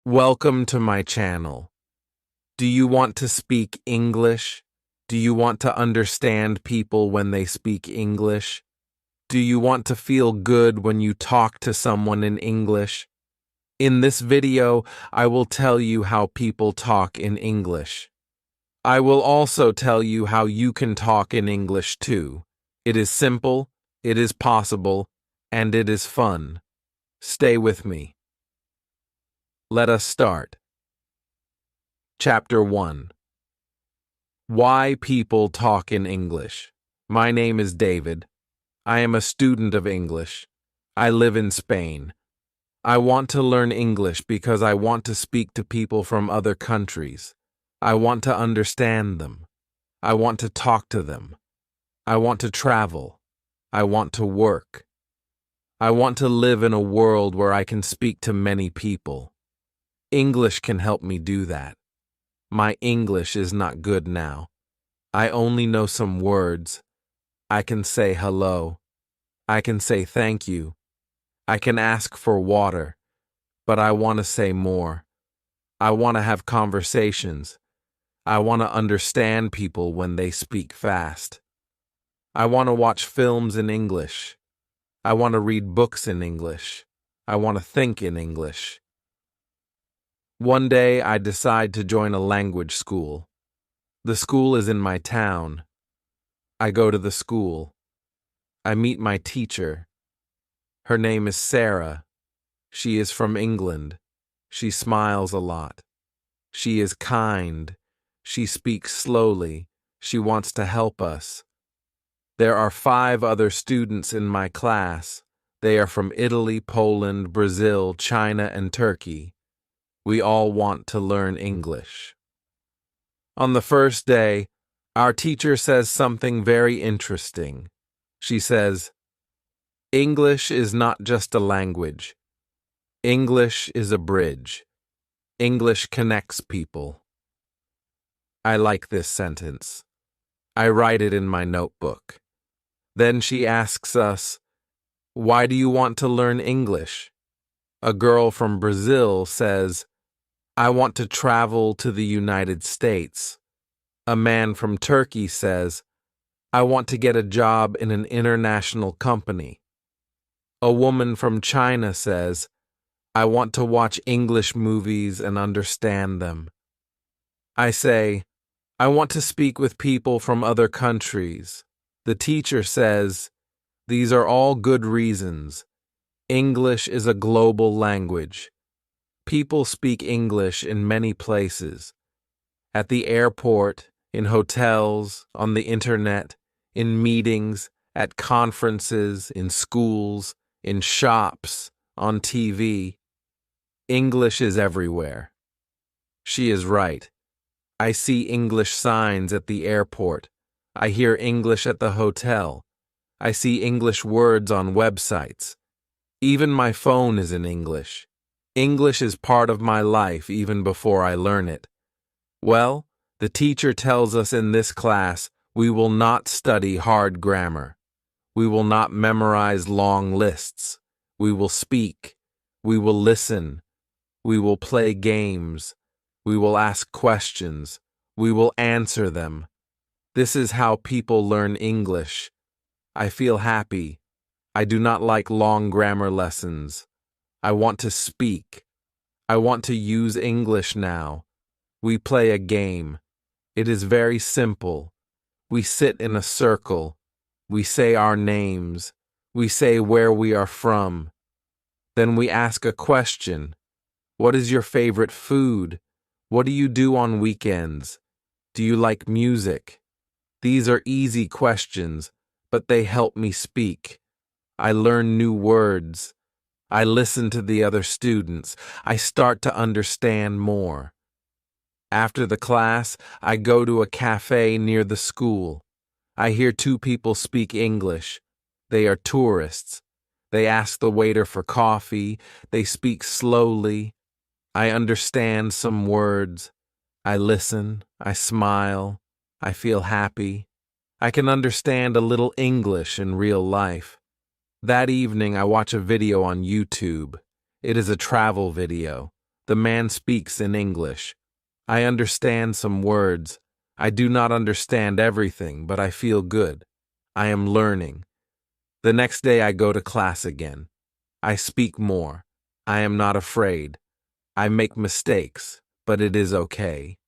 Welcome to my channel. Do you want to speak English? Do you want to understand people when they speak English? Do you want to feel good when you talk to someone in English? In this video, I will tell you how people talk in English. I will also tell you how you can talk in English too. It is simple, it is possible, and it is fun. Stay with me. Let us start. Chapter 1. Why people talk in English. My name is David. I am a student of English. I live in Spain. I want to learn English because I want to speak to people from other countries. I want to understand them. I want to talk to them. I want to travel. I want to work. I want to live in a world where I can speak to many people. English can help me do that. My English is not good now. I only know some words. I can say hello. I can say thank you. I can ask for water. But I want to say more. I want to have conversations. I want to understand people when they speak fast. I want to watch films in English. I want to read books in English. I want to think in English. One day, I decide to join a language school. The school is in my town. I go to the school. I meet my teacher. Her name is Sarah. She is from England. She smiles a lot. She is kind. She speaks slowly. She wants to help us. There are 5 other students in my class. They are from Italy, Poland, Brazil, China, and Turkey. We all want to learn English. On the first day, our teacher says something very interesting. She says, English is not just a language. English is a bridge. English connects people. I like this sentence. I write it in my notebook. Then she asks us, why do you want to learn English? A girl from Brazil says, I want to travel to the United States. A man from Turkey says, I want to get a job in an international company. A woman from China says, I want to watch English movies and understand them. I say, I want to speak with people from other countries. The teacher says, these are all good reasons. English is a global language. People speak English in many places. At the airport, in hotels, on the internet, in meetings, at conferences, in schools, in shops, on TV. English is everywhere. She is right. I see English signs at the airport. I hear English at the hotel. I see English words on websites. Even my phone is in English. English is part of my life even before I learn it. Well, the teacher tells us in this class we will not study hard grammar. We will not memorize long lists. We will speak. We will listen. We will play games. We will ask questions. We will answer them. This is how people learn English. I feel happy. I do not like long grammar lessons. I want to speak. I want to use English now. We play a game. It is very simple. We sit in a circle. We say our names. We say where we are from. Then we ask a question. What is your favorite food? What do you do on weekends? Do you like music? These are easy questions, but they help me speak. I learn new words. I listen to the other students. I start to understand more. After the class, I go to a cafe near the school. I hear 2 people speak English. They are tourists. They ask the waiter for coffee. They speak slowly. I understand some words. I listen. I smile. I feel happy. I can understand a little English in real life. That evening, I watch a video on YouTube. It is a travel video. The man speaks in English. I understand some words. I do not understand everything, but I feel good. I am learning. The next day I go to class again. I speak more. I am not afraid. I make mistakes, but it is okay.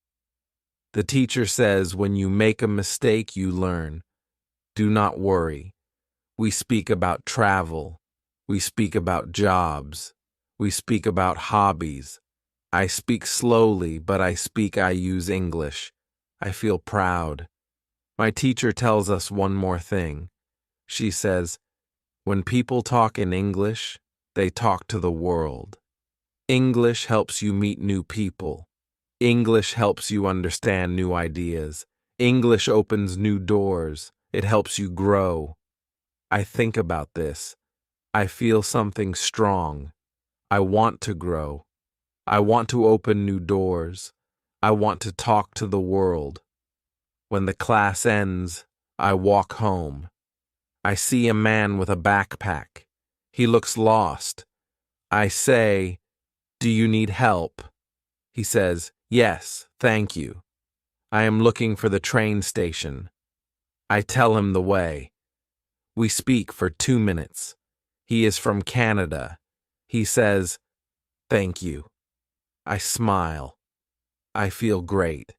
The teacher says when you make a mistake, you learn. Do not worry. We speak about travel. We speak about jobs. We speak about hobbies. I speak slowly, but I use English. I feel proud. My teacher tells us one more thing. She says, when people talk in English, they talk to the world. English helps you meet new people. English helps you understand new ideas. English opens new doors. It helps you grow. I think about this. I feel something strong. I want to grow. I want to open new doors. I want to talk to the world. When the class ends, I walk home. I see a man with a backpack. He looks lost. I say, "Do you need help?" He says, "Yes, thank you. I am looking for the train station." I tell him the way. We speak for 2 minutes. He is from Canada. He says, "Thank you." I smile. I feel great.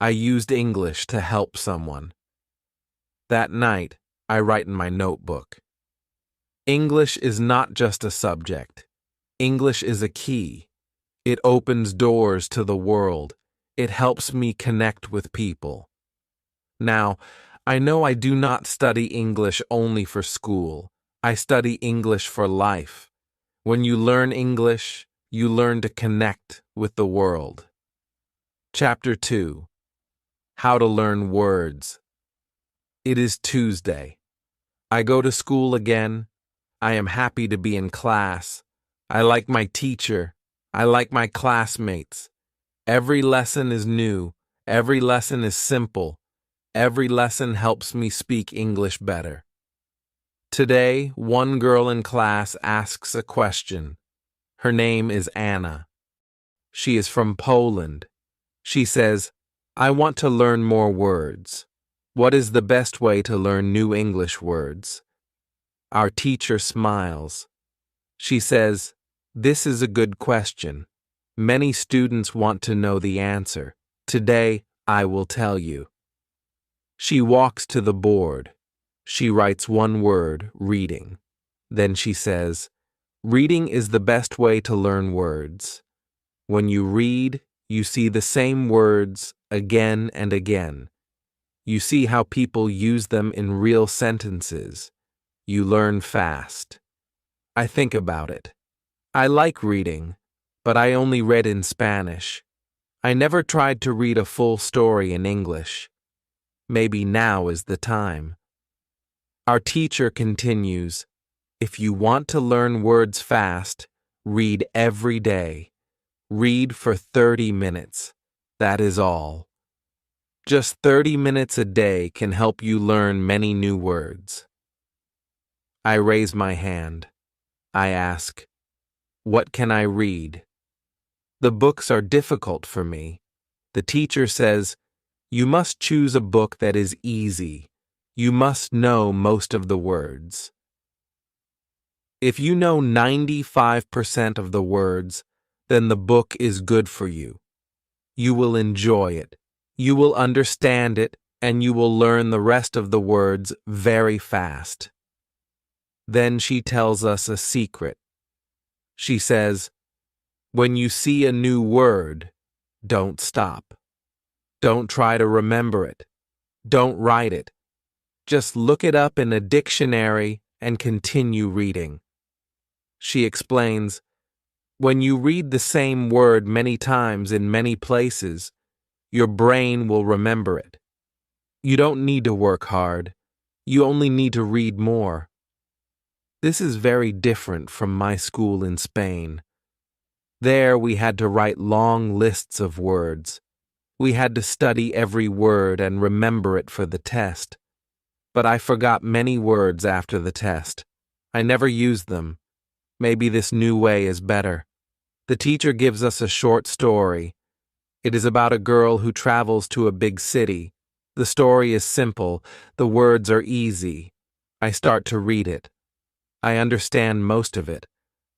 I used English to help someone. That night, I write in my notebook. English is not just a subject. English is a key. It opens doors to the world. It helps me connect with people. Now, I know I do not study English only for school. I study English for life. When you learn English, you learn to connect with the world. Chapter 2. How to Learn Words. It is Tuesday. I go to school again. I am happy to be in class. I like my teacher. I like my classmates. Every lesson is new. Every lesson is simple. Every lesson helps me speak English better. Today, one girl in class asks a question. Her name is Anna. She is from Poland. She says, "I want to learn more words. What is the best way to learn new English words?" Our teacher smiles. She says, "This is a good question. Many students want to know the answer. Today, I will tell you." She walks to the board. She writes one word, reading. Then she says, "Reading is the best way to learn words. When you read, you see the same words again and again. You see how people use them in real sentences. You learn fast." I think about it. I like reading, but I only read in Spanish. I never tried to read a full story in English. Maybe now is the time. Our teacher continues, "If you want to learn words fast, read every day. Read for 30 minutes. That is all. Just 30 minutes a day can help you learn many new words." I raise my hand. I ask, "What can I read?" The books are difficult for me. The teacher says, "You must choose a book that is easy. You must know most of the words." If you know 95% of the words, then the book is good for you. You will enjoy it. You will understand it, and you will learn the rest of the words very fast. Then she tells us a secret. She says, "When you see a new word, don't stop. Don't try to remember it. Don't write it. Just look it up in a dictionary and continue reading." She explains, "When you read the same word many times in many places, your brain will remember it. You don't need to work hard. You only need to read more." This is very different from my school in Spain. There we had to write long lists of words. We had to study every word and remember it for the test. But I forgot many words after the test. I never used them. Maybe this new way is better. The teacher gives us a short story. It is about a girl who travels to a big city. The story is simple. The words are easy. I start to read it. I understand most of it.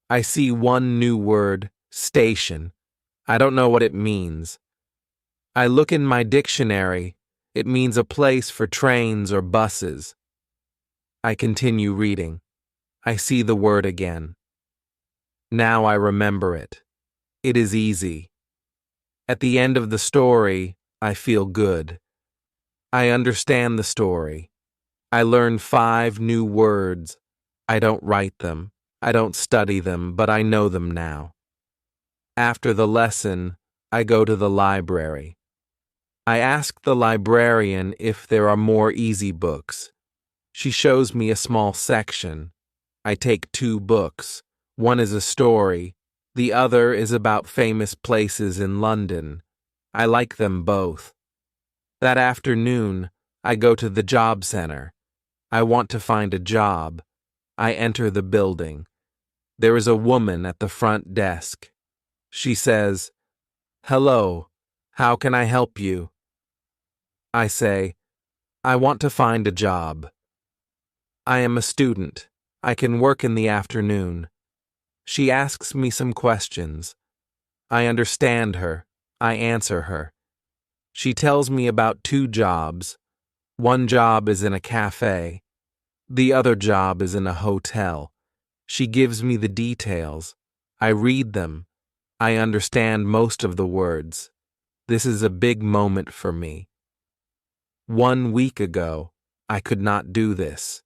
I see one new word, station. I don't know what it means. I look in my dictionary. It means a place for trains or buses. I continue reading. I see the word again. Now I remember it. It is easy. At the end of the story, I feel good. I understand the story. I learn 5 new words. I don't write them. I don't study them, but I know them now. After the lesson, I go to the library. I ask the librarian if there are more easy books. She shows me a small section. I take 2 books. One is a story. The other is about famous places in London. I like them both. That afternoon, I go to the job center. I want to find a job. I enter the building. There is a woman at the front desk. She says, "Hello, how can I help you?" I say, "I want to find a job. I am a student. I can work in the afternoon." She asks me some questions. I understand her. I answer her. She tells me about 2 jobs. One job is in a cafe. The other job is in a hotel. She gives me the details. I read them. I understand most of the words. This is a big moment for me. 1 week ago, I could not do this.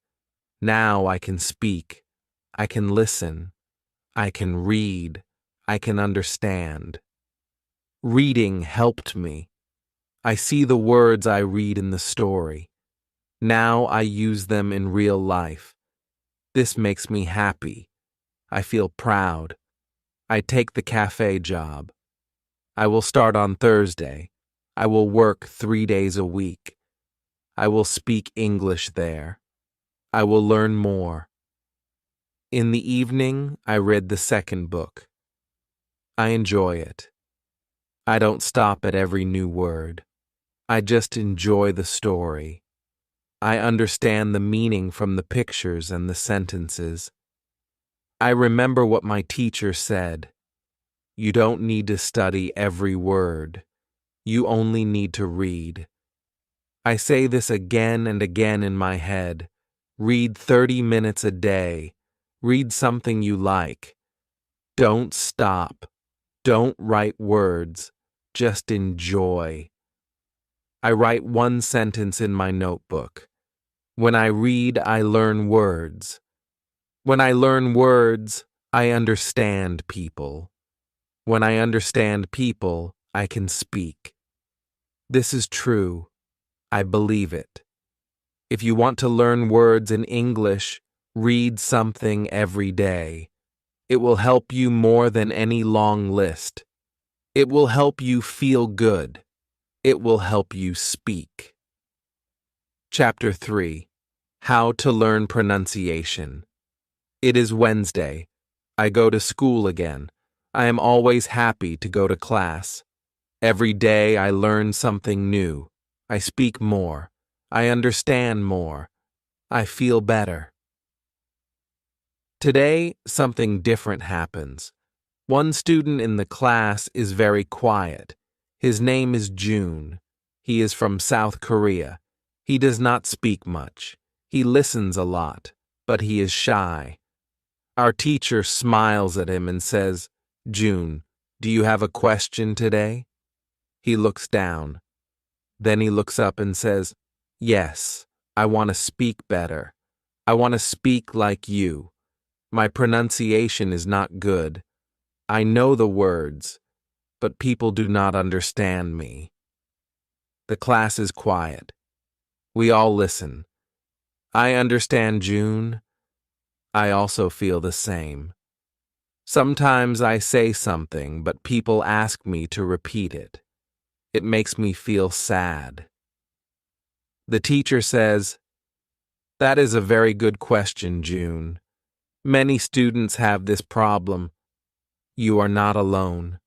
Now I can speak. I can listen. I can read. I can understand. Reading helped me. I see the words I read in the story. Now I use them in real life. This makes me happy. I feel proud. I take the cafe job. I will start on Thursday. I will work 3 days a week. I will speak English there. I will learn more. In the evening, I read the second book. I enjoy it. I don't stop at every new word. I just enjoy the story. I understand the meaning from the pictures and the sentences. I remember what my teacher said. You don't need to study every word. You only need to read. I say this again and again in my head. Read 30 minutes a day. Read something you like. Don't stop. Don't write words. Just enjoy. I write 1 sentence in my notebook. When I read, I learn words. When I learn words, I understand people. When I understand people, I can speak. This is true. I believe it. If you want to learn words in English, read something every day. It will help you more than any long list. It will help you feel good. It will help you speak. Chapter 3. How to Learn Pronunciation. It is Wednesday. I go to school again. I am always happy to go to class. Every day I learn something new. I speak more. I understand more. I feel better. Today, something different happens. One student in the class is very quiet. His name is June. He is from South Korea. He does not speak much. He listens a lot, but he is shy. Our teacher smiles at him and says, "June, do you have a question today?" He looks down. Then he looks up and says, "Yes, I want to speak better. I want to speak like you. My pronunciation is not good. I know the words, but people do not understand me." The class is quiet. We all listen. I understand June. I also feel the same. Sometimes I say something, but people ask me to repeat it. It makes me feel sad. The teacher says, "That is a very good question, June. Many students have this problem. You are not alone.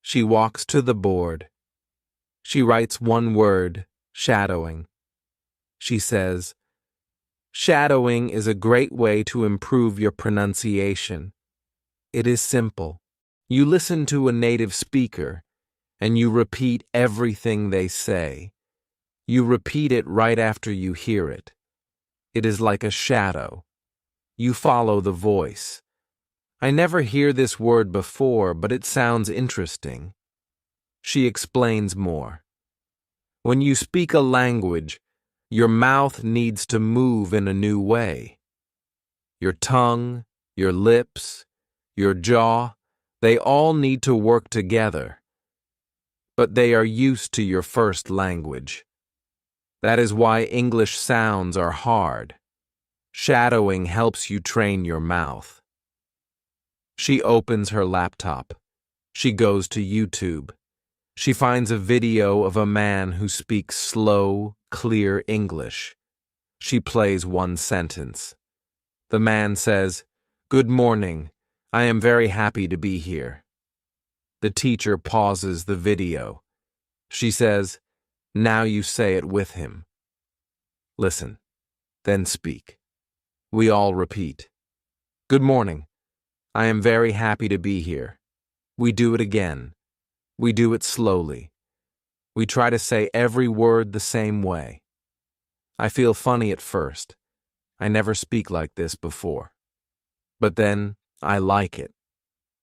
She walks to the board. She writes one word, shadowing. She says, "Shadowing is a great way to improve your pronunciation. It is simple. You listen to a native speaker, and you repeat everything they say. You repeat it right after you hear it. It is like a shadow. You follow the voice. I never hear this word before, but it sounds interesting." She explains more. When you speak a language, your mouth needs to move in a new way. Your tongue, your lips, your jaw, they all need to work together. But they are used to your first language. That is why English sounds are hard. Shadowing helps you train your mouth. She opens her laptop. She goes to YouTube. She finds a video of a man who speaks slow, clear English. She plays one sentence. The man says, "Good morning. I am very happy to be here." The teacher pauses the video. She says, "Now you say it with him. Listen, then speak." We all repeat. "Good morning. I am very happy to be here." We do it again. We do it slowly. We try to say every word the same way. I feel funny at first. I never speak like this before. But then I like it.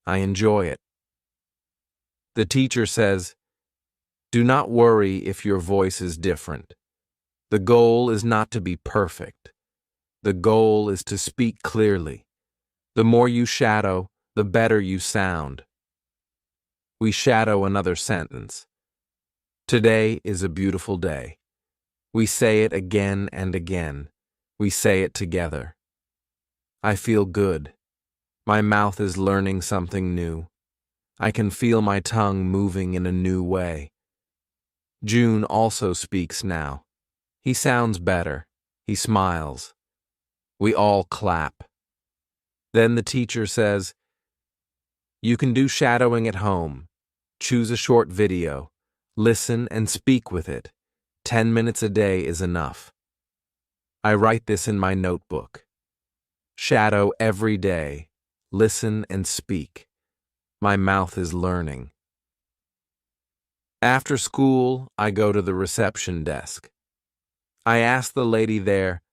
I enjoy it. The teacher says, "Do not worry if your voice is different. The goal is not to be perfect. The goal is to speak clearly. The more you shadow, the better you sound." We shadow another sentence. "Today is a beautiful day." We say it again and again. We say it together. I feel good. My mouth is learning something new. I can feel my tongue moving in a new way. June also speaks now. He sounds better. He smiles. We all clap. Then the teacher says, "You can do shadowing at home. Choose a short video. Listen and speak with it. 10 minutes a day is enough." I write this in my notebook. Shadow every day. Listen and speak. My mouth is learning. After school, I go to the reception desk. I ask the lady there,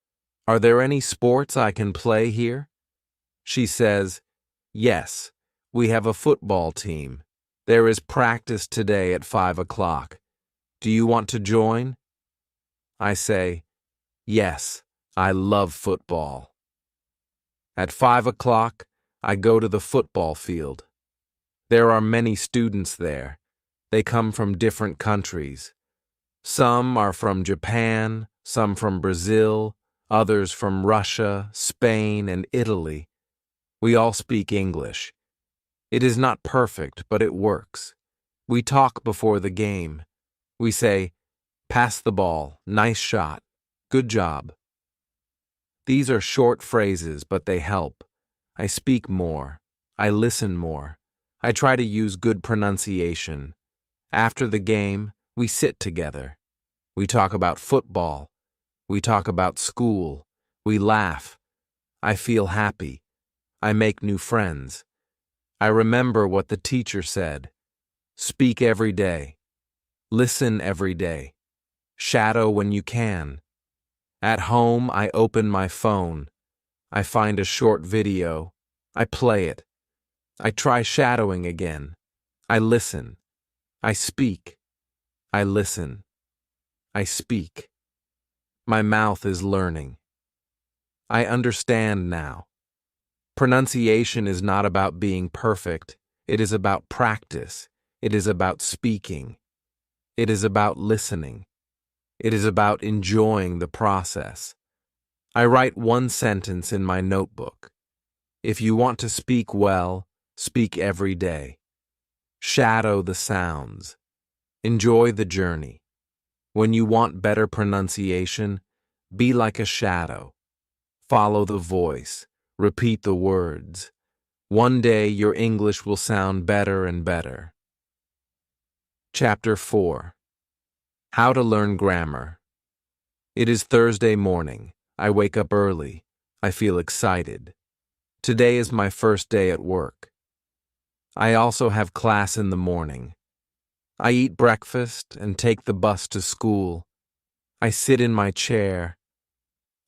"Are there any sports I can play here?" She says, "Yes, we have a football team. There is practice today at 5 o'clock. Do you want to join?" I say, "Yes, I love football." At 5 o'clock, I go to the football field. There are many students there. They come from different countries. Some are from Japan, some from Brazil, others from Russia, Spain, and Italy. We all speak English. It is not perfect, but it works. We talk before the game. We say, "Pass the ball, nice shot, good job." These are short phrases, but they help. I speak more. I listen more. I try to use good pronunciation. After the game, we sit together. We talk about football. We talk about school. We laugh. I feel happy. I make new friends. I remember what the teacher said. Speak every day. Listen every day. Shadow when you can. At home, I open my phone. I find a short video. I play it. I try shadowing again. I listen. I speak. I listen. I speak. My mouth is learning. I understand now. Pronunciation is not about being perfect. It is about practice. It is about speaking. It is about listening. It is about enjoying the process. I write one sentence in my notebook. If you want to speak well, speak every day. Shadow the sounds. Enjoy the journey. When you want better pronunciation, be like a shadow. Follow the voice. Repeat the words. One day your English will sound better and better. Chapter 4. How to Learn Grammar. It is Thursday morning. I wake up early. I feel excited. Today is my first day at work. I also have class in the morning. I eat breakfast and take the bus to school. I sit in my chair.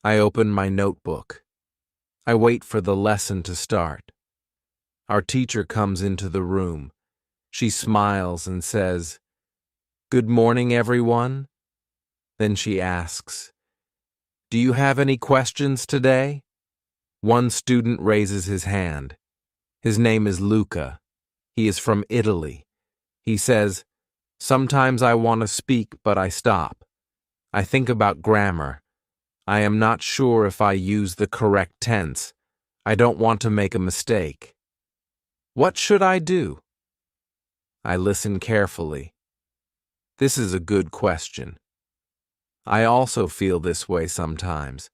I open my notebook. I wait for the lesson to start. Our teacher comes into the room. She smiles and says, "Good morning, everyone." Then she asks, "Do you have any questions today?" One student raises his hand. His name is Luca. He is from Italy. He says, "Sometimes I want to speak, but I stop. I think about grammar. I am not sure if I use the correct tense. I don't want to make a mistake. What should I do?" I listen carefully. This is a good question. I also feel this way sometimes.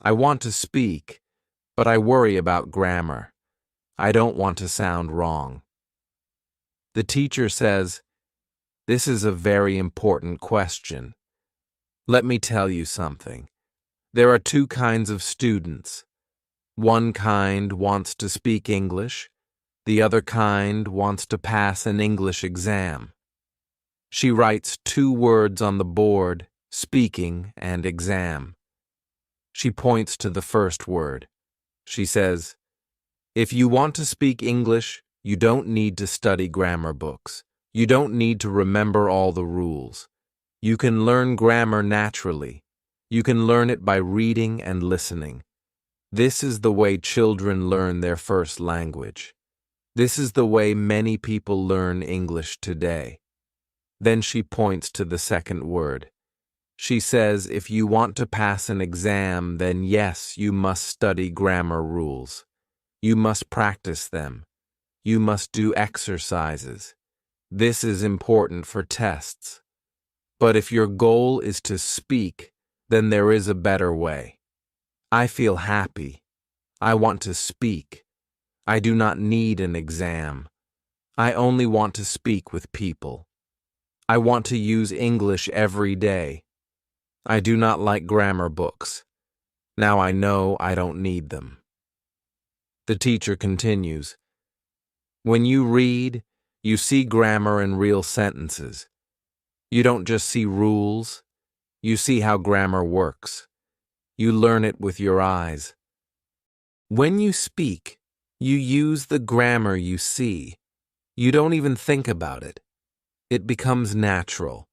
I want to speak, but I worry about grammar. I don't want to sound wrong. The teacher says, "This is a very important question. Let me tell you something. There are two kinds of students. One kind wants to speak English. The other kind wants to pass an English exam." She writes 2 words on the board, speaking and exam. She points to the first word. She says, "If you want to speak English, you don't need to study grammar books. You don't need to remember all the rules. You can learn grammar naturally. You can learn it by reading and listening. This is the way children learn their first language. This is the way many people learn English today." Then she points to the second word. She says, "If you want to pass an exam, then yes, you must study grammar rules. You must practice them. You must do exercises. This is important for tests. But if your goal is to speak, then there is a better way. I feel happy. I want to speak. I do not need an exam. I only want to speak with people. I want to use English every day. I do not like grammar books. Now I know I don't need them." The teacher continues, "When you read, you see grammar in real sentences. You don't just see rules. You see how grammar works. You learn it with your eyes. When you speak, you use the grammar you see. You don't even think about it. It becomes natural."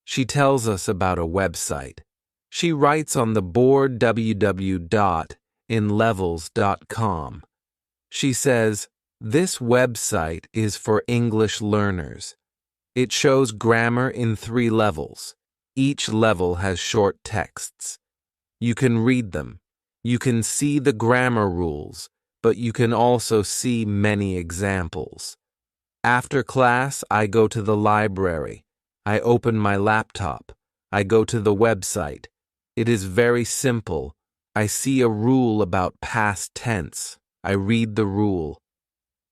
She tells us about a website. She writes on the board www.inlevels.com. She says, "This website is for English learners. It shows grammar in 3 levels. Each level has short texts. You can read them. You can see the grammar rules, but you can also see many examples. After class, I go to the library. I open my laptop. I go to the website. It is very simple. I see a rule about past tense. I read the rule.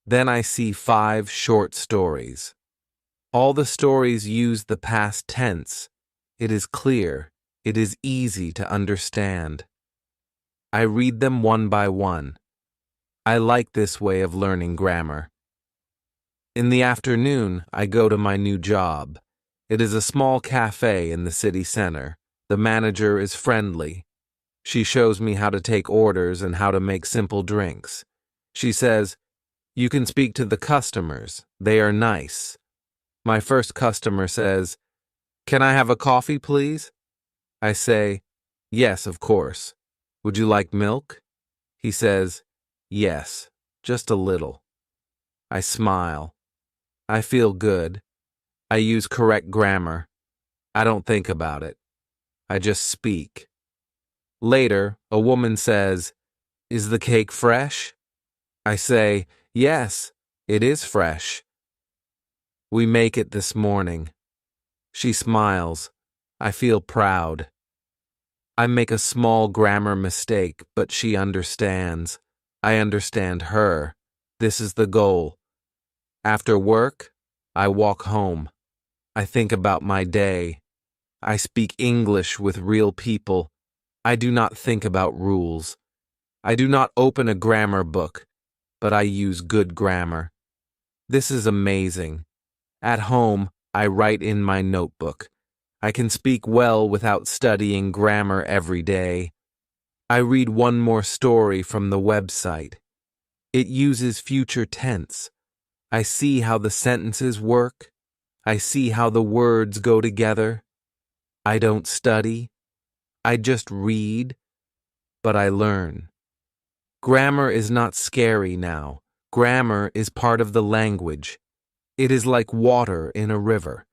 Then I see 5 short stories. All the stories use the past tense. It is clear. It is easy to understand. I read them one by one. I like this way of learning grammar. In the afternoon, I go to my new job. It is a small cafe in the city center. The manager is friendly. She shows me how to take orders and how to make simple drinks. She says, "You can speak to the customers. They are nice." My first customer says, "Can I have a coffee, please?" I say, "Yes, of course. Would you like milk?" He says, "Yes, just a little." I smile. I feel good. I use correct grammar. I don't think about it. I just speak. Later, a woman says, "Is the cake fresh?" I say, "Yes, it is fresh. We make it this morning." She smiles. I feel proud. I make a small grammar mistake, but she understands. I understand her. This is the goal. After work, I walk home. I think about my day. I speak English with real people. I do not think about rules. I do not open a grammar book, but I use good grammar. This is amazing. At home, I write in my notebook. I can speak well without studying grammar every day. I read one more story from the website. It uses future tense. I see how the sentences work. I see how the words go together. I don't study. I just read, but I learn. Grammar is not scary now. Grammar is part of the language. It is like water in a river.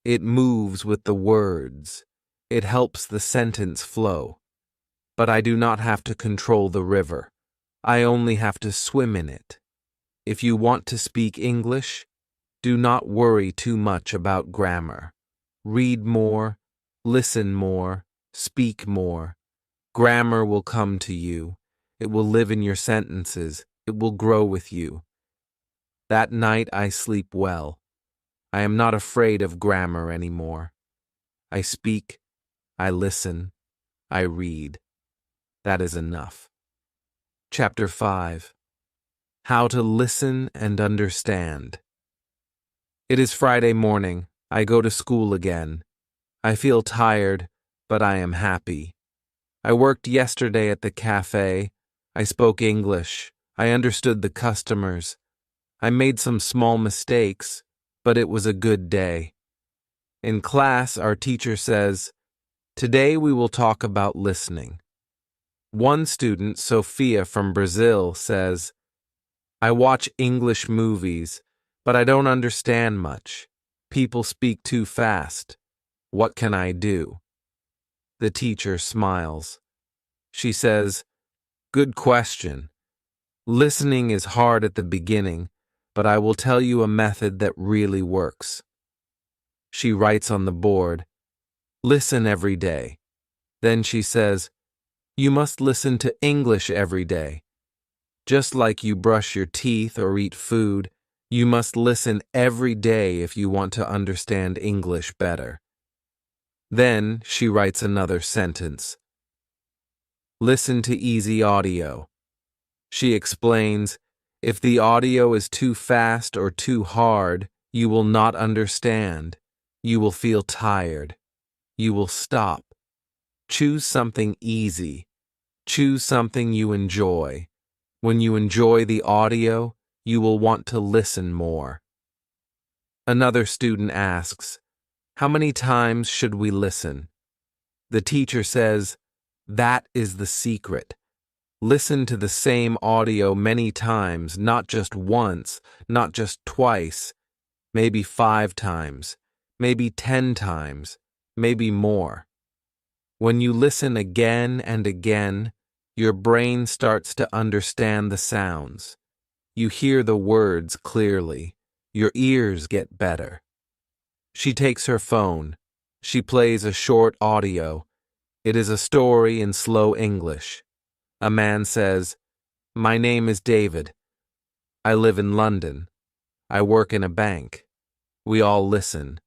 It moves with the words. It helps the sentence flow. But I do not have to control the river. I only have to swim in it. If you want to speak English, do not worry too much about grammar. Read more, listen more, speak more. Grammar will come to you. It will live in your sentences. It will grow with you. That night I sleep well. I am not afraid of grammar anymore. I speak, I listen, I read. That is enough. Chapter 5. How to Listen and Understand. It is Friday morning. I go to school again. I feel tired, but I am happy. I worked yesterday at the cafe. I spoke English. I understood the customers. I made some small mistakes, but it was a good day. In class, our teacher says, "Today we will talk about listening." One student, Sophia from Brazil, says, "I watch English movies, but I don't understand much. People speak too fast. What can I do?" The teacher smiles. She says, "Good question. Listening is hard at the beginning, but I will tell you a method that really works." She writes on the board, "Listen every day." Then she says, "You must listen to English every day. Just like you brush your teeth or eat food, you must listen every day if you want to understand English better." Then she writes another sentence. "Listen to easy audio." She explains, if the audio is too fast or too hard, you will not understand. You will feel tired. You will stop. Choose something easy. Choose something you enjoy. When you enjoy the audio, you will want to listen more. Another student asks, "How many times should we listen?" The teacher says, "That is the secret. Listen to the same audio many times, not just once, not just twice, maybe 5 times, maybe 10 times, maybe more. When you listen again and again, your brain starts to understand the sounds. You hear the words clearly. Your ears get better." She takes her phone. She plays a short audio. It is a story in slow English. A man says, "My name is David. I live in London. I work in a bank." We all listen.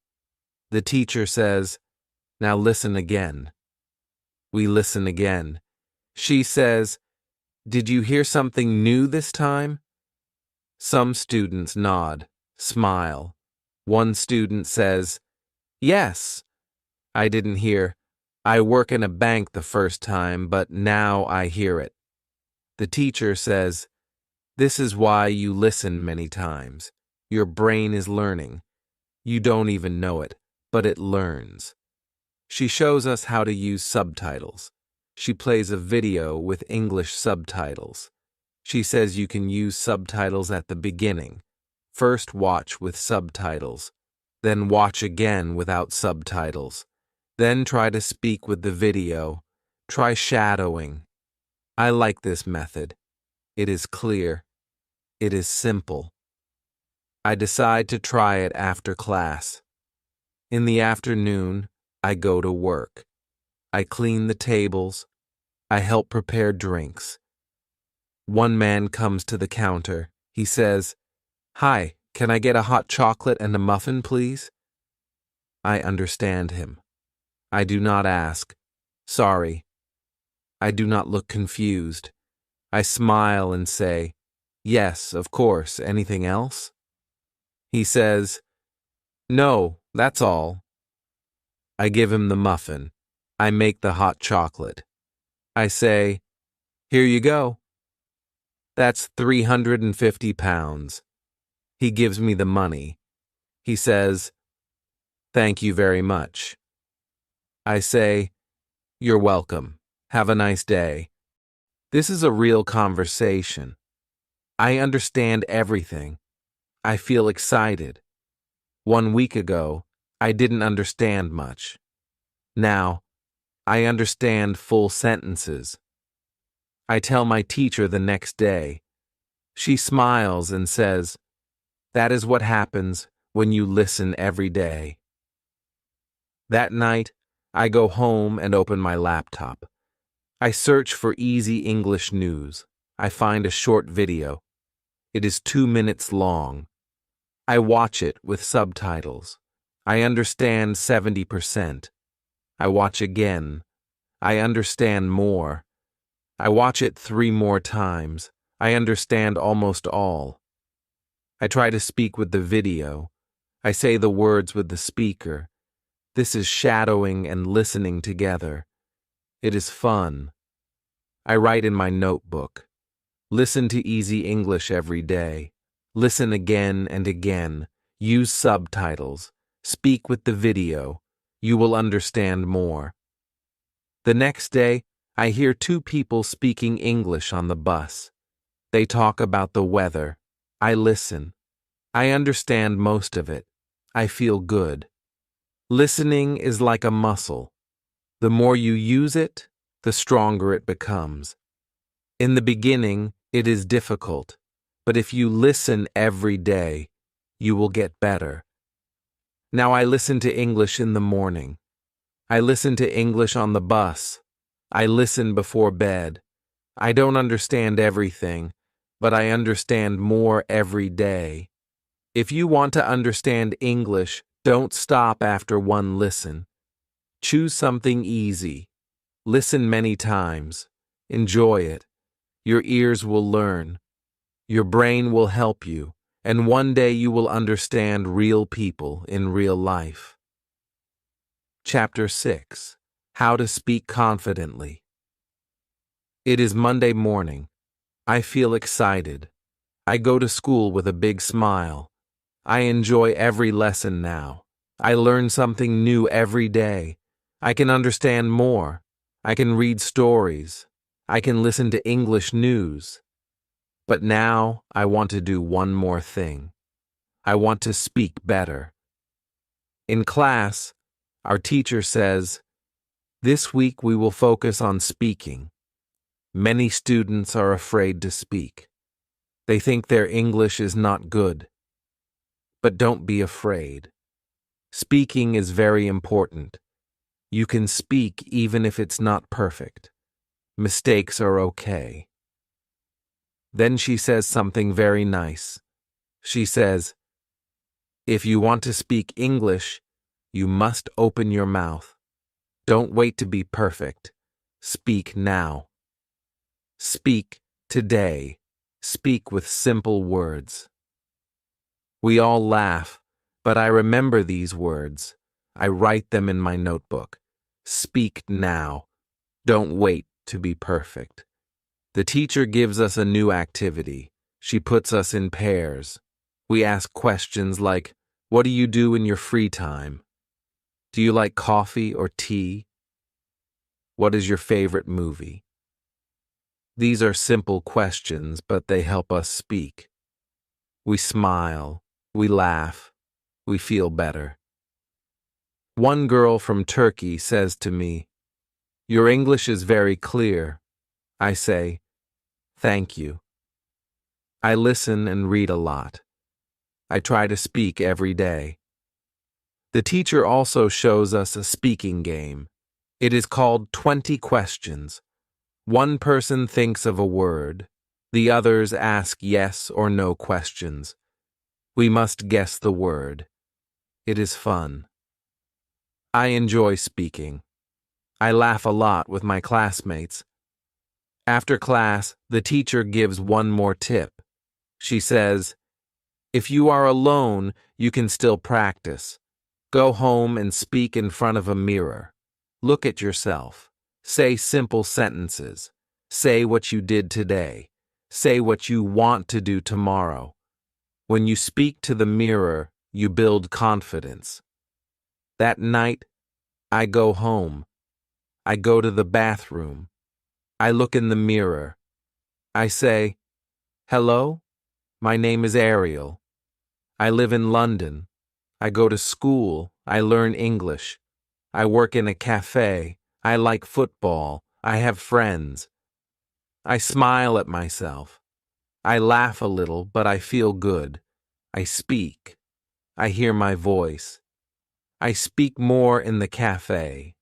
The teacher says, "Now listen again." We listen again. She says, "Did you hear something new this time?" Some students nod, smile. One student says, "Yes." I didn't hear, "I work in a bank" the first time, but now I hear it. The teacher says, "This is why you listen many times. Your brain is learning. You don't even know it, but it learns." She shows us how to use subtitles. She plays a video with English subtitles. She says you can use subtitles at the beginning. First watch with subtitles, then watch again without subtitles. Then try to speak with the video. Try shadowing. I like this method. It is clear. It is simple. I decide to try it after class. In the afternoon, I go to work. I clean the tables. I help prepare drinks. One man comes to the counter. He says, "Hi, can I get a hot chocolate and a muffin, please?" I understand him. I do not ask, "Sorry." I do not look confused. I smile and say, "Yes, of course. Anything else?" He says, "No, that's all." I give him the muffin. I make the hot chocolate. I say, "Here you go." That's 350 pounds. He gives me the money. He says, "Thank you very much." I say, "You're welcome. Have a nice day." This is a real conversation. I understand everything. I feel excited. 1 week ago, I didn't understand much. Now, I understand full sentences. I tell my teacher the next day. She smiles and says, "That is what happens when you listen every day." That night, I go home and open my laptop. I search for easy English news. I find a short video. It is 2 minutes long. I watch it with subtitles. I understand 70%. I watch again. I understand more. I watch it 3 more times. I understand almost all. I try to speak with the video. I say the words with the speaker. This is shadowing and listening together. It is fun. I write in my notebook. Listen to Easy English every day. Listen again and again. Use subtitles. Speak with the video. You will understand more. The next day, I hear 2 people speaking English on the bus. They talk about the weather. I listen. I understand most of it. I feel good. Listening is like a muscle. The more you use it, the stronger it becomes. In the beginning, it is difficult, but if you listen every day, you will get better. Now I listen to English in the morning. I listen to English on the bus. I listen before bed. I don't understand everything, but I understand more every day. If you want to understand English, don't stop after one listen. Choose something easy. Listen many times. Enjoy it. Your ears will learn. Your brain will help you, and one day you will understand real people in real life. Chapter 6. How to Speak Confidently. It is Monday morning. I feel excited. I go to school with a big smile. I enjoy every lesson now. I learn something new every day. I can understand more. I can read stories. I can listen to English news. But now I want to do one more thing. I want to speak better. In class, our teacher says, "This week we will focus on speaking." Many students are afraid to speak. They think their English is not good. But don't be afraid. Speaking is very important. You can speak even if it's not perfect. Mistakes are okay. Then she says something very nice. She says, "If you want to speak English, you must open your mouth. Don't wait to be perfect. Speak now. Speak today. Speak with simple words." We all laugh, but I remember these words. I write them in my notebook. Speak now. Don't wait to be perfect. The teacher gives us a new activity. She puts us in pairs. We ask questions like, "What do you do in your free time? Do you like coffee or tea? What is your favorite movie?" These are simple questions, but they help us speak. We smile. We laugh. We feel better. One girl from Turkey says to me, "Your English is very clear." I say, "Thank you." I listen and read a lot. I try to speak every day. The teacher also shows us a speaking game. It is called 20 questions. One person thinks of a word. The others ask yes or no questions. We must guess the word. It is fun. I enjoy speaking. I laugh a lot with my classmates. After class, the teacher gives one more tip. She says, "If you are alone, you can still practice. Go home and speak in front of a mirror. Look at yourself. Say simple sentences. Say what you did today. Say what you want to do tomorrow. When you speak to the mirror, you build confidence." That night, I go home. I go to the bathroom. I look in the mirror. I say, "Hello, my name is Ariel. I live in London. I go to school. I learn English. I work in a cafe. I like football. I have friends." I smile at myself. I laugh a little, but I feel good. I speak. I hear my voice. I speak more in the cafe.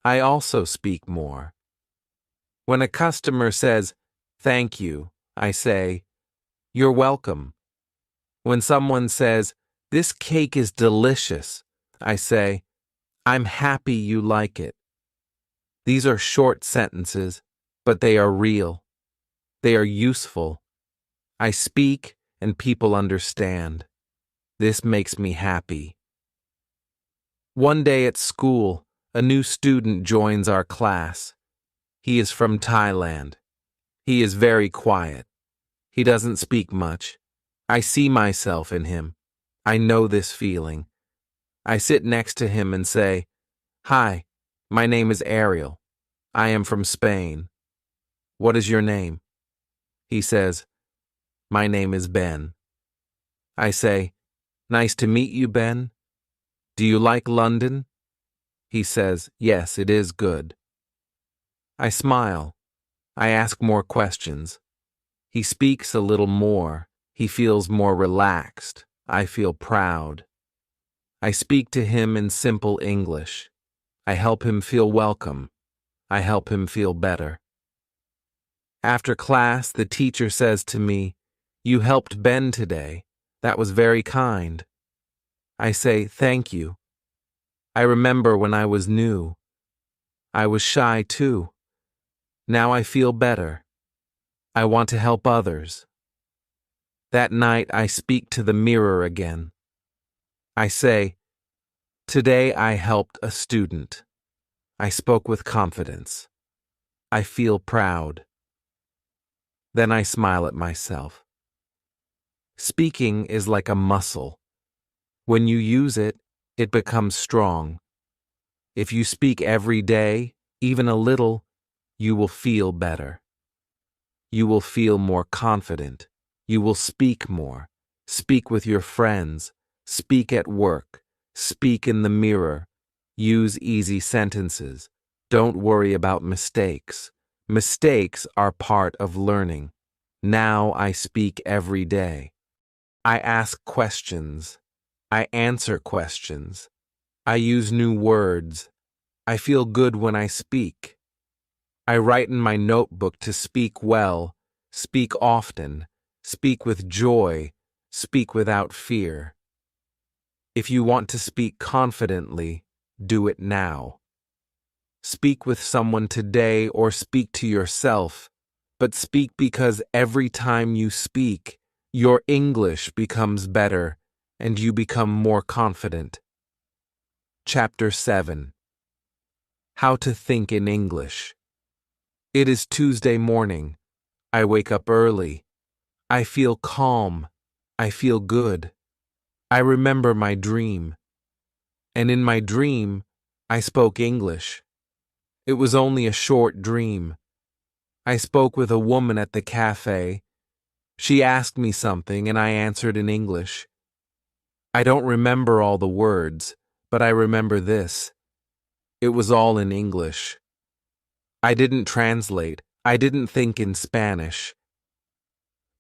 I also speak more. When a customer says, "Thank you," I say, "You're welcome." When someone says, "This cake is delicious," I say, "I'm happy you like it." These are short sentences, but they are real. They are useful. I speak and people understand. This makes me happy. One day at school, a new student joins our class. He is from Thailand. He is very quiet. He doesn't speak much. I see myself in him. I know this feeling. I sit next to him and say, "Hi, my name is Ariel. I am from Spain. What is your name?" He says, "My name is Ben." I say, "Nice to meet you, Ben. Do you like London?" He says, "Yes, it is good." I smile. I ask more questions. He speaks a little more. He feels more relaxed. I feel proud. I speak to him in simple English. I help him feel welcome. I help him feel better. After class, the teacher says to me, "You helped Ben today. That was very kind." I say, "Thank you." I remember when I was new. I was shy too. Now I feel better. I want to help others. That night I speak to the mirror again. I say, "Today I helped a student. I spoke with confidence. I feel proud." Then I smile at myself. Speaking is like a muscle. When you use it, it becomes strong. If you speak every day, even a little, you will feel better. You will feel more confident. You will speak more. Speak with your friends. Speak at work. Speak in the mirror. Use easy sentences. Don't worry about mistakes. Mistakes are part of learning. Now I speak every day. I ask questions. I answer questions. I use new words. I feel good when I speak. I write in my notebook to speak well, speak often, speak with joy, speak without fear. If you want to speak confidently, do it now. Speak with someone today or speak to yourself, but speak because every time you speak, your English becomes better and you become more confident. Chapter 7. How to Think in English. It is Tuesday morning. I wake up early. I feel calm. I feel good. I remember my dream. And in my dream, I spoke English. It was only a short dream. I spoke with a woman at the cafe. She asked me something and I answered in English. I don't remember all the words, but I remember this. It was all in English. I didn't translate. I didn't think in Spanish.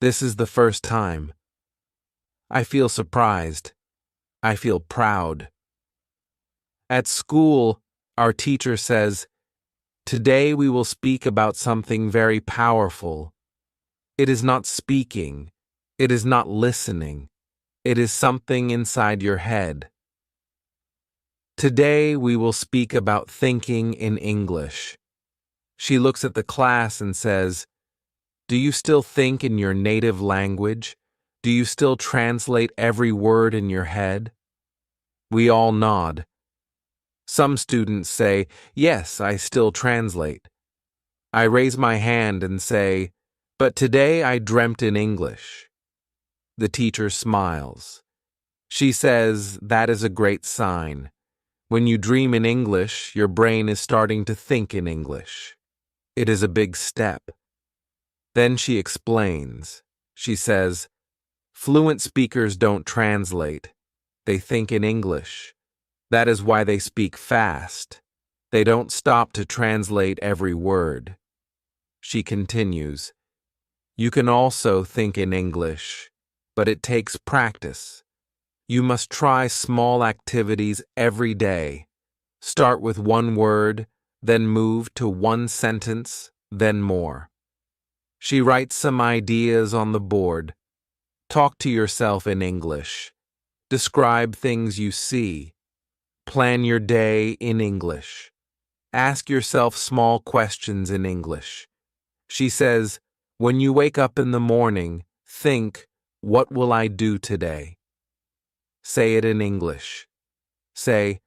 This is the first time. I feel surprised. I feel proud. At school, our teacher says, "Today we will speak about something very powerful." It is not speaking. It is not listening. It is something inside your head. Today we will speak about thinking in English. She looks at the class and says, "Do you still think in your native language? Do you still translate every word in your head?" We all nod. Some students say, "Yes, I still translate." I raise my hand and say, "But today I dreamt in English." The teacher smiles. She says, "That is a great sign. When you dream in English, your brain is starting to think in English. It is a big step." Then she explains. She says, "Fluent speakers don't translate. They think in English. That is why they speak fast. They don't stop to translate every word." She continues, "You can also think in English, but it takes practice. You must try small activities every day. Start with one word, then move to one sentence, then more." She writes some ideas on the board. Talk to yourself in English. Describe things you see. Plan your day in English. Ask yourself small questions in English. She says, when you wake up in the morning, think, "What will I do today?" Say it in English. Say,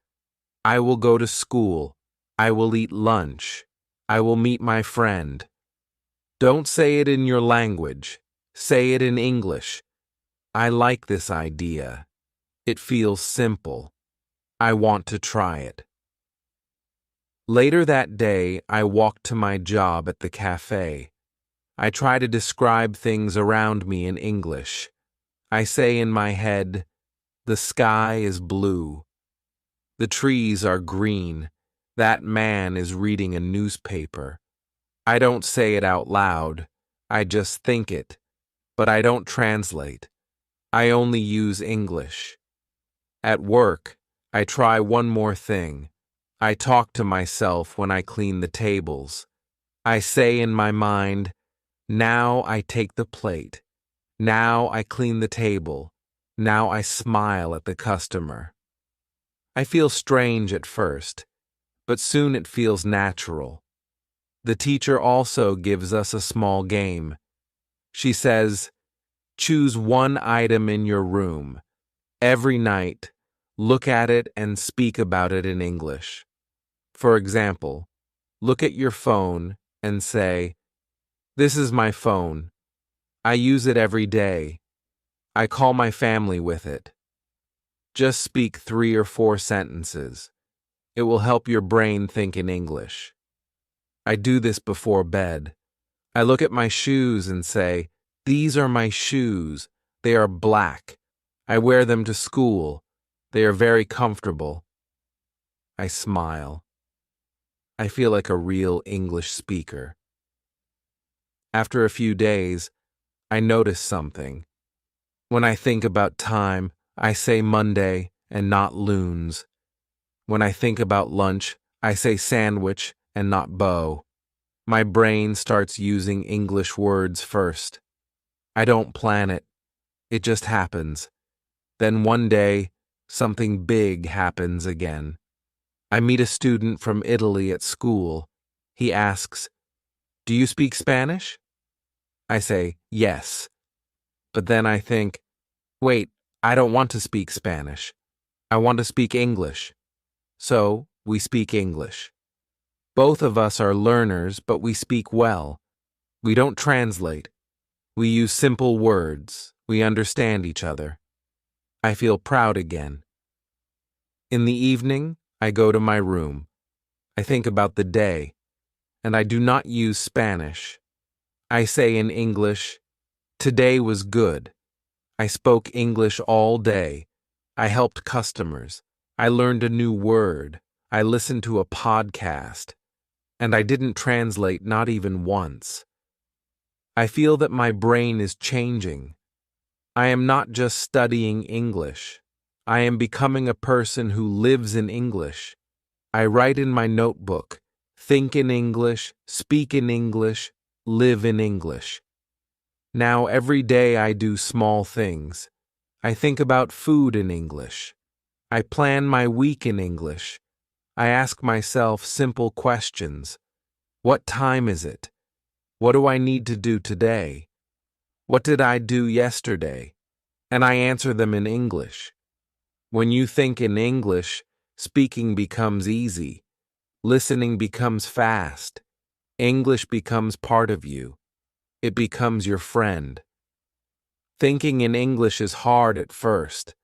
"I will go to school. I will eat lunch. I will meet my friend." Don't say it in your language. Say it in English. I like this idea. It feels simple. I want to try it. Later that day, I walked to my job at the cafe. I try to describe things around me in English. I say in my head, "The sky is blue. The trees are green. That man is reading a newspaper." I don't say it out loud. I just think it. But I don't translate. I only use English. At work, I try one more thing. I talk to myself when I clean the tables. I say in my mind, "Now I take the plate. Now I clean the table. Now I smile at the customer." I feel strange at first, but soon it feels natural. The teacher also gives us a small game. She says, "Choose one item in your room. Every night, look at it and speak about it in English. For example, look at your phone and say, 'This is my phone. I use it every day. I call my family with it.' Just speak 3 or 4 sentences. It will help your brain think in English. I do this before bed. I look at my shoes and say, 'These are my shoes. They are black. I wear them to school. They are very comfortable.' I smile. I feel like a real English speaker. After a few days, I notice something. When I think about time, I say Monday and not loons. When I think about lunch, I say sandwich and not bow. My brain starts using English words first. I don't plan it. It just happens. Then one day, something big happens again. I meet a student from Italy at school. He asks, "Do you speak Spanish?" I say, "Yes." But then I think, wait, I don't want to speak Spanish. I want to speak English. So we speak English. Both of us are learners, but we speak well. We don't translate. We use simple words. We understand each other. I feel proud again. In the evening, I go to my room. I think about the day, and I do not use Spanish. I say in English, "Today was good. I spoke English all day. I helped customers. I learned a new word. I listened to a podcast. And I didn't translate not even once." I feel that my brain is changing. I am not just studying English. I am becoming a person who lives in English. I write in my notebook, think in English, speak in English, live in English. Now every day I do small things. I think about food in English. I plan my week in English. I ask myself simple questions. What time is it? What do I need to do today? What did I do yesterday? And I answer them in English. When you think in English, speaking becomes easy. Listening becomes fast. English becomes part of you. It becomes your friend. Thinking in English is hard at first,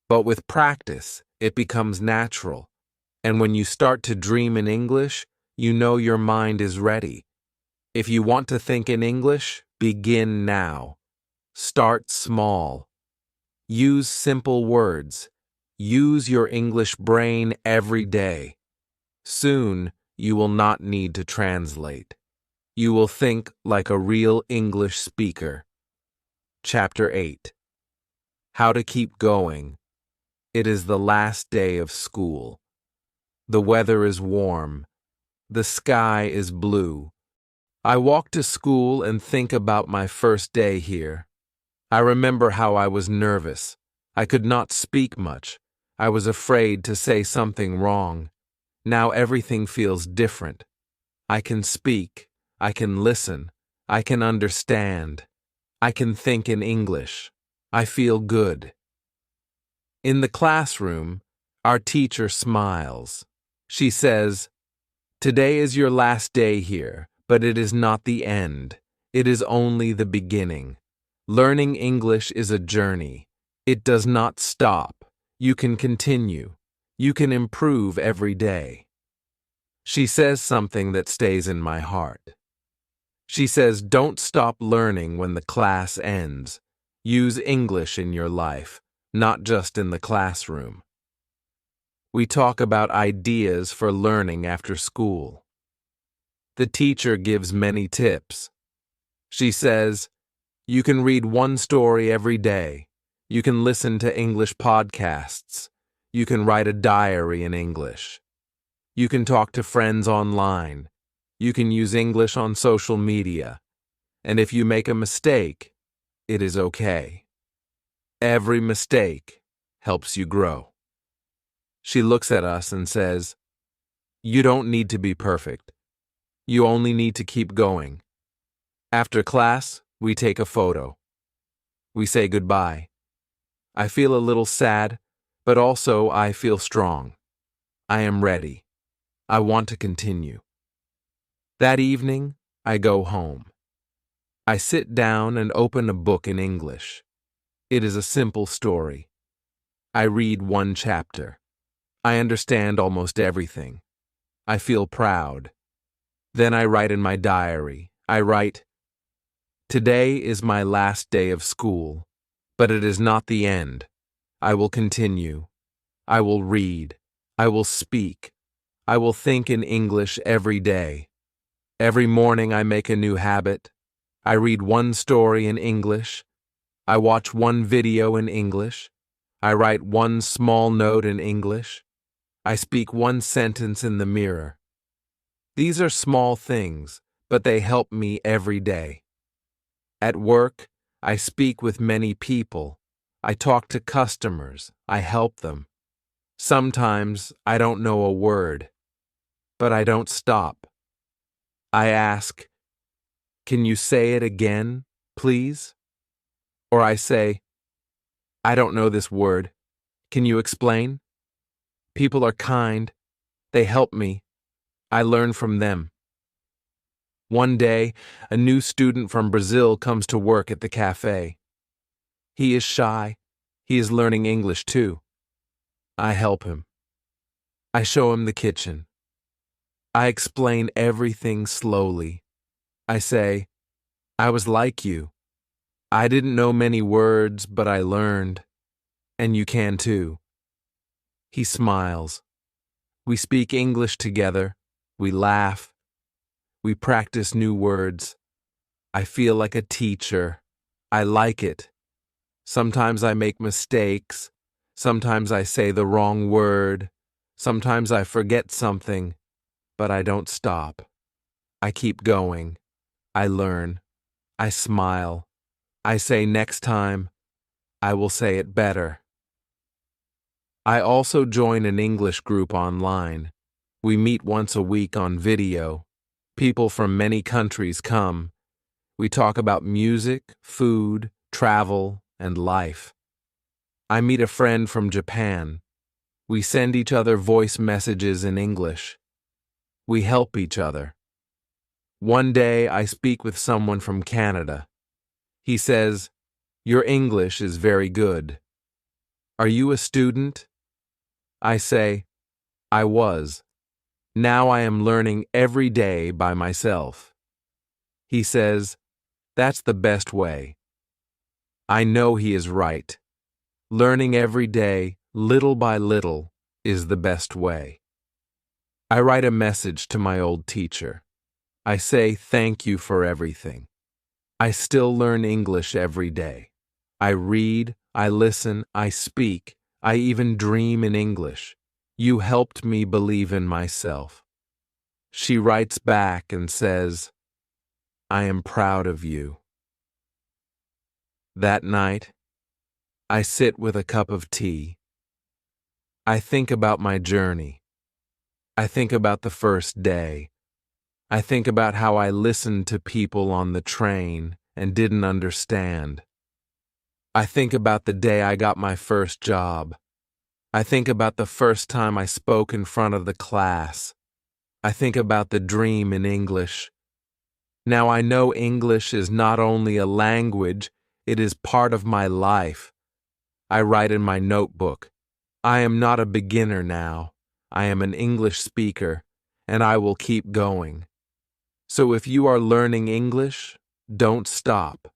but with practice, it becomes natural. And when you start to dream in English, you know your mind is ready. If you want to think in English, begin now. Start small. Use simple words. Use your English brain every day. Soon, you will not need to translate. You will think like a real English speaker. Chapter 8. How to keep going. It is the last day of school. The weather is warm. The sky is blue. I walk to school and think about my first day here. I remember how I was nervous. I could not speak much. I was afraid to say something wrong. Now everything feels different. I can speak. I can listen. I can understand. I can think in English. I feel good. In the classroom, our teacher smiles. She says, "Today is your last day here, but it is not the end. It is only the beginning. Learning English is a journey. It does not stop. You can continue. You can improve every day." She says something that stays in my heart. She says, "Don't stop learning when the class ends. Use English in your life, not just in the classroom." We talk about ideas for learning after school. The teacher gives many tips. She says, you can read one story every day. You can listen to English podcasts. You can write a diary in English. You can talk to friends online. You can use English on social media. And if you make a mistake, it is okay. Every mistake helps you grow. She looks at us and says, "You don't need to be perfect. You only need to keep going." After class, we take a photo. We say goodbye. I feel a little sad, but also I feel strong. I am ready. I want to continue. That evening, I go home. I sit down and open a book in English. It is a simple story. I read one chapter. I understand almost everything. I feel proud. Then I write in my diary. I write, "Today is my last day of school, but it is not the end. I will continue. I will read. I will speak. I will think in English every day. Every morning I make a new habit. I read one story in English. I watch one video in English. I write one small note in English. I speak one sentence in the mirror." These are small things, but they help me every day. At work, I speak with many people. I talk to customers. I help them. Sometimes I don't know a word, but I don't stop. I ask, "Can you say it again, please?" Or I say, "I don't know this word. Can you explain?" People are kind. They help me. I learn from them. One day, a new student from Brazil comes to work at the cafe. He is shy. He is learning English too. I help him. I show him the kitchen. I explain everything slowly. I say, "I was like you. I didn't know many words, but I learned. And you can too." He smiles. We speak English together. We laugh. We practice new words. I feel like a teacher. I like it. Sometimes I make mistakes. Sometimes I say the wrong word. Sometimes I forget something. But I don't stop. I keep going. I learn. I smile. I say next time, I will say it better. I also join an English group online. We meet once a week on video. People from many countries come. We talk about music, food, travel, and life. I meet a friend from Japan. We send each other voice messages in English. We help each other. One day I speak with someone from Canada. He says, "Your English is very good. Are you a student?" I say, "I was. Now I am learning every day by myself." He says, "That's the best way." I know he is right. Learning every day, little by little, is the best way. I write a message to my old teacher. I say thank you for everything. I still learn English every day. I read, I listen, I speak, I even dream in English. You helped me believe in myself. She writes back and says, "I am proud of you." That night, I sit with a cup of tea. I think about my journey. I think about the first day. I think about how I listened to people on the train and didn't understand. I think about the day I got my first job. I think about the first time I spoke in front of the class. I think about the dream in English. Now I know English is not only a language, it is part of my life. I write in my notebook, "I am not a beginner now. I am an English speaker, and I will keep going." So if you are learning English, don't stop.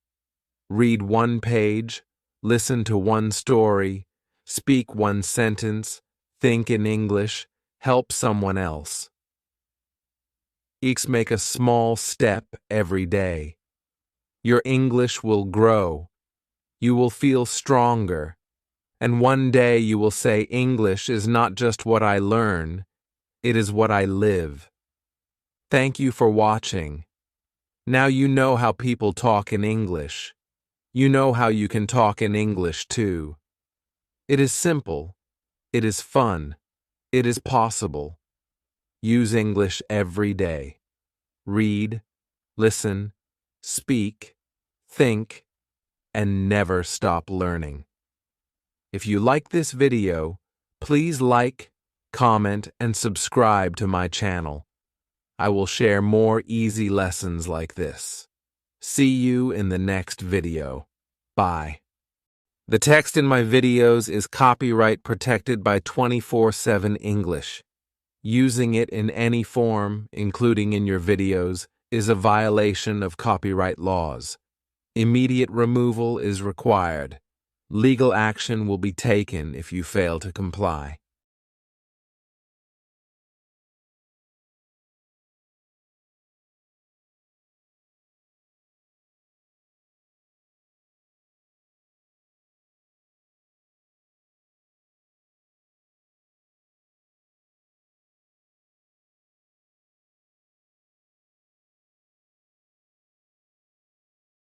Read one page, listen to one story, speak one sentence, think in English, help someone else. Each make a small step every day. Your English will grow. You will feel stronger. And one day you will say English is not just what I learn, it is what I live. Thank you for watching. Now you know how people talk in English. You know how you can talk in English too. It is simple. It is fun. It is possible. Use English every day. Read, listen, speak, think, and never stop learning. If you like this video, please like, comment, and subscribe to my channel. I will share more easy lessons like this. See you in the next video. Bye. The text in my videos is copyright protected by 24/7 English. Using it in any form, including in your videos, is a violation of copyright laws. Immediate removal is required. Legal action will be taken if you fail to comply.